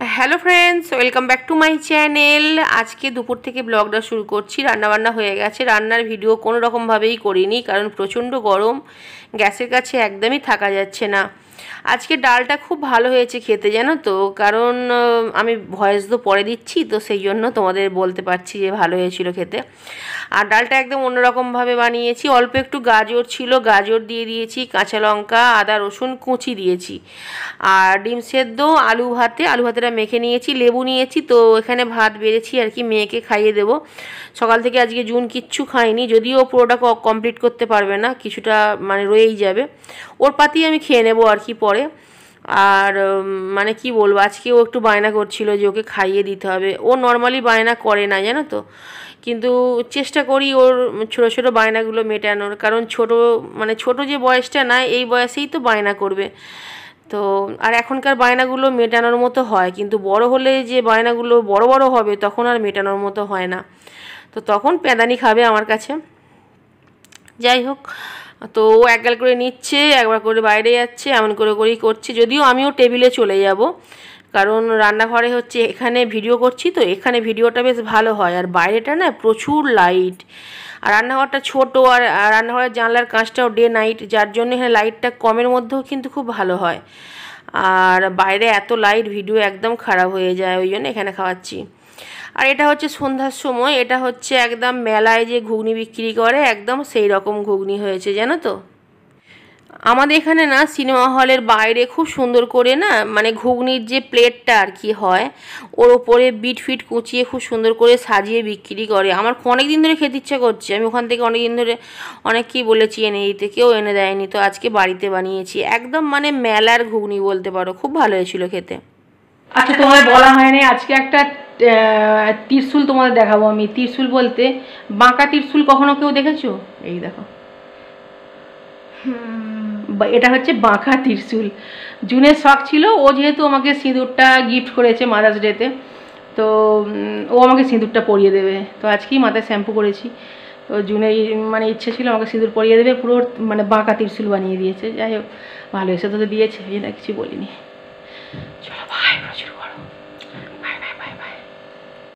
Hello friends, welcome back to my channel. আজকে দুপুর থেকে ব্লগটা শুরু করছি। রান্নাবান্না হয়ে গেছে। রান্নার ভিডিও কোনো রকমভাবেই করিনি, কারণ প্রচণ্ড গরম, গ্যাসের কাছে একদমই থাকা যাচ্ছে না। আজকে ডালটা খুব ভালো হয়েছে খেতে, জানো তো, কারণ আমি ভয়েস তো পরে দিচ্ছি, তো সেই জন্য তোমাদের বলতে পারছি যে ভালো হয়েছিল খেতে। আর ডালটা একদম অন্যরকমভাবে বানিয়েছি। অল্প একটু গাজর ছিল, গাজর দিয়ে দিয়েছি, কাঁচা লঙ্কা, আদা রসুন কুচি দিয়েছি, আর ডিম সেদ্ধ, আলু ভাতেটা মেখে নিয়েছি, লেবু নিয়েছি। তো এখানে ভাত বেড়েছি আর কি, মেয়েকে খাইয়ে দেবো। সকাল থেকে আজকে জুন কিচ্ছু খাইনি, যদিও পুরোটা কমপ্লিট করতে পারবে না, কিছুটা মানে রয়েই যাবে। ওর পাতেই আমি খেয়ে নেবো আর কি পরে। আর মানে কি বলবো, আজকে ও একটু বায়না করছিল যে ওকে খাইয়ে দিতে হবে। ও নর্মালি বায়না করে না, জানো তো, কিন্তু চেষ্টা করি ওর ছোটো ছোটো বায়নাগুলো মেটানোর, কারণ ছোটো যে বয়সটা না, এই বয়সেই তো বায়না করবে। তো আর এখনকার বায়নাগুলো মেটানোর মতো হয়, কিন্তু বড় হলে যে বায়নাগুলো বড় বড় হবে তখন আর মেটানোর মতো হয় না, তো তখন প্যাদানি খাবে আমার কাছে। যাই হোক, তো ও একগাল করে নিচ্ছে, একবার করে বাইরে যাচ্ছে, এমন করে করেই করছে। যদিও আমিও টেবিলে চলে যাব, কারণ রান্নাঘরে হচ্ছে এখানে ভিডিও করছি, তো এখানে ভিডিওটা বেশ ভালো হয়, আর বাইরেটা না প্রচুর লাইট, আর রান্নাঘরটা ছোটো, আর রান্নাঘরের জানলার কাঁচটাও ডে নাইট, যার জন্য এখানে লাইটটা কমের মধ্যেও কিন্তু খুব ভালো হয়। আর বাইরে এত লাইট, ভিডিও একদম খারাপ হয়ে যায়, ওই জন্য এখানে খাওয়াচ্ছি। আর এটা হচ্ছে সন্ধ্যার সময়, এটা হচ্ছে একদম মেলায় যে ঘুগনি বিক্রি করে একদম সেই রকম ঘুগনি হয়েছে, জানো তো। আমাদের এখানে না সিনেমা হলের বাইরে খুব সুন্দর করে না, মানে ঘুগনির যে প্লেটটা আর কি হয়, ওর ওপরে বিট ফিট কুচিয়ে খুব সুন্দর করে সাজিয়ে বিক্রি করে। আমার অনেক দিন ধরে খেতে ইচ্ছা করছে, আমি ওখান থেকে অনেক দিন ধরে অনেককেই বলেছি এনে দিতে, কেউ এনে দেয়নি, তো আজকে বাড়িতে বানিয়েছি। একদম মানে মেলার ঘুগনি বলতে পারো, খুব ভালো হয়েছিল খেতে। আচ্ছা, তোমায় বলা হয়নি, আজকে একটা ত্রিশূল তোমাদের দেখাবো আমি। ত্রিশূল বলতে বাঁকা ত্রিশূল কখনো কেউ দেখেছো? এই দেখো, এটা হচ্ছে বাঁকা ত্রিশূল। জুনের শখ ছিল, ও যেহেতু আমাকে সিঁদুরটা গিফট করেছে মাদার্স ডেতে, তো ও আমাকে সিঁদুরটা পরিয়ে দেবে। তো আজকেই মাথায় শ্যাম্পু করেছি, তো জুনের মানে ইচ্ছে ছিল আমাকে সিঁদুর পরিয়ে দেবে, পুরো মানে বাঁকা ত্রিশূল বানিয়ে দিয়েছে। যাই হোক, ভালো এসে তো দিয়েছে, এটা কিছু বলিনি। চলো ভাই, প্রচুর